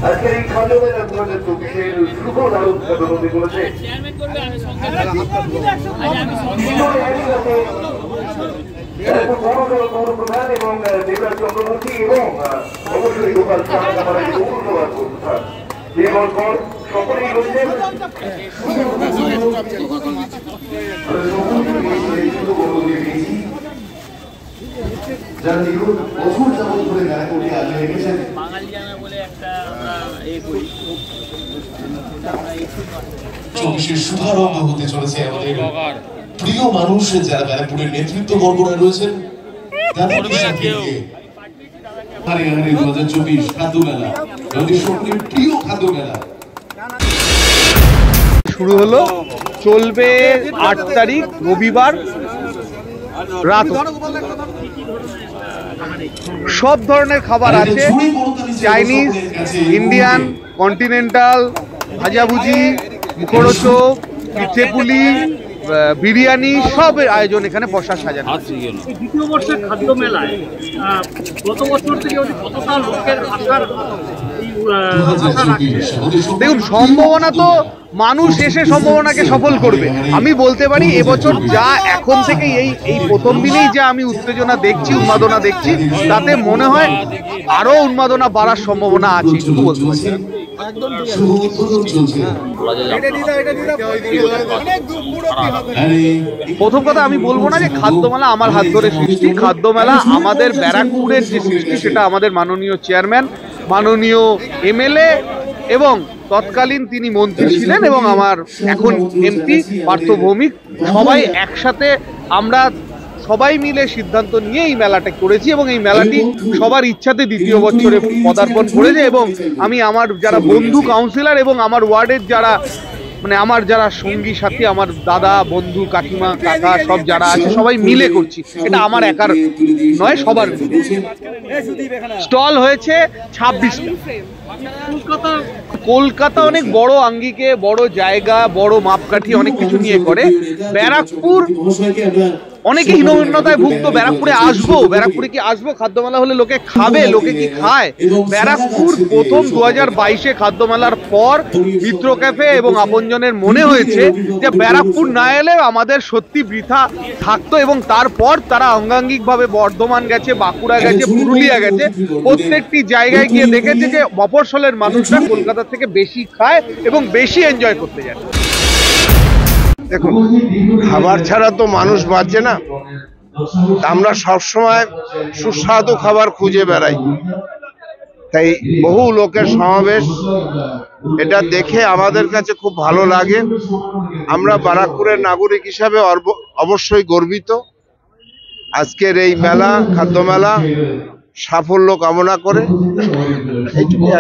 আজকের এই খাদ্যমেলা 2024-এর শুভ উদ্বোধন করেছে প্রধান এবং দেবরাজ চন্দ্রমুখী এবং অবশ্যই গোপাল সকলেই রয়েছেন যারা দীর্ঘ বছর যাবত ধরে গায়কটি আগলে রেখেছেন চব্বিশের শুভারম্ভ হতে চলেছে আমাদের প্রিয় মানুষ যারা ব্যারাকপুরের নেতৃত্ব বর্গরা রয়েছেন তাদের সাথে হারিয়ানার 2024 খাদ্য মেলা আমাদের সকলের প্রিয় খাদ্য মেলা শুরু হলো, চলবে 8 তারিখ রবিবার রাত। সব ধরনের খাবার আছে, চাইনিজ, ইন্ডিয়ান, কন্টিনেন্টাল, ভাজাভুজি, মুখরোচক, পিঠেপুলি, বিরিয়ানি, সবের আয়োজন এখানে বসার সাজানো। দ্বিতীয় বর্ষের খাদ্য মেলায় গত বছর থেকে কতটা লোকের আসার দেখুন, সম্ভাবনা তো মানুষ এসে সম্ভাবনাকে সফল করবে। আমি বলতে পারি এবছর যা এখন থেকে এই প্রথম দিনেই যা আমি উত্তেজনা দেখছি, উন্মাদনা দেখছি, তাতে মনে হয় আরো উন্মাদনা বাড়ার সম্ভাবনা আছে। শুধু বলতে পারি প্রথম কথা আমি বলবো না যে খাদ্যমেলা আমার হাত ধরে সৃষ্টি। খাদ্যমেলা আমাদের ব্যারাকপুরের যে সৃষ্টি, সেটা আমাদের মাননীয় চেয়ারম্যান, মাননীয় এমএলএ এবং তৎকালীন তিনি মন্ত্রী ছিলেন এবং আমার এখন এমপি পার্থ ভৌমিক, সবাই একসাথে আমরা সবাই মিলে সিদ্ধান্ত নিয়ে এই মেলাটা করেছি এবং এই মেলাটি সবার ইচ্ছাতে দ্বিতীয় বছরে পদার্পণ করেছে। এবং আমি আমার যারা বন্ধু কাউন্সিলর এবং আমার ওয়ার্ডের যারা আমার যারা সঙ্গী সাথী, আমার দাদা, বন্ধু, কাকিমা, কাকা সব যারা আছে সবাই মিলে করছি। এটা আমার একার নয়, সবার মিলে। স্টল হয়েছে 26টা। কলকাতা অনেক বড় আঙ্গিকে, বড় জায়গা, বড় মাপকাঠি, অনেক কিছু নিয়ে করে। ব্যারাকপুর অনেকে হীনমন্যতায় ভুক্ত, ব্যারাকপুরে আসবো, ব্যারাকপুরে কি আসবো, খাদ্যমেলা হলে লোকে খাবে, লোকে কি খায়। ব্যারাকপুর প্রথম 2022-এ খাদ্যমেলার পর মিত্র ক্যাফে এবং আপনজনের মনে হয়েছে যে ব্যারাকপুর না এলে আমাদের সত্যি বৃথা থাকতো, এবং তারপর তারা অঙ্গাঙ্গিকভাবে বর্ধমান গেছে, বাঁকুড়া গেছে, পুরুলিয়া গেছে, প্রত্যেকটি জায়গায় গিয়ে দেখেছে যে মফস্বলের মানুষরা কলকাতা থেকে বেশি খায় এবং বেশি এনজয় করতে যায়। দেখুন, খাবার ছাড়া তো মানুষ বাঁচে না। আমরা সবসময় সুস্বাদু খাবার খুঁজে বেড়াই, তাই বহু লোকের সমাবেশ, এটা দেখে আমাদের কাছে খুব ভালো লাগে। আমরা ব্যারাকপুরের নাগরিক হিসাবে অবশ্যই গর্বিত। আজকের এই মেলা, খাদ্য মেলা সাফল্য কামনা করে এইটুকুই।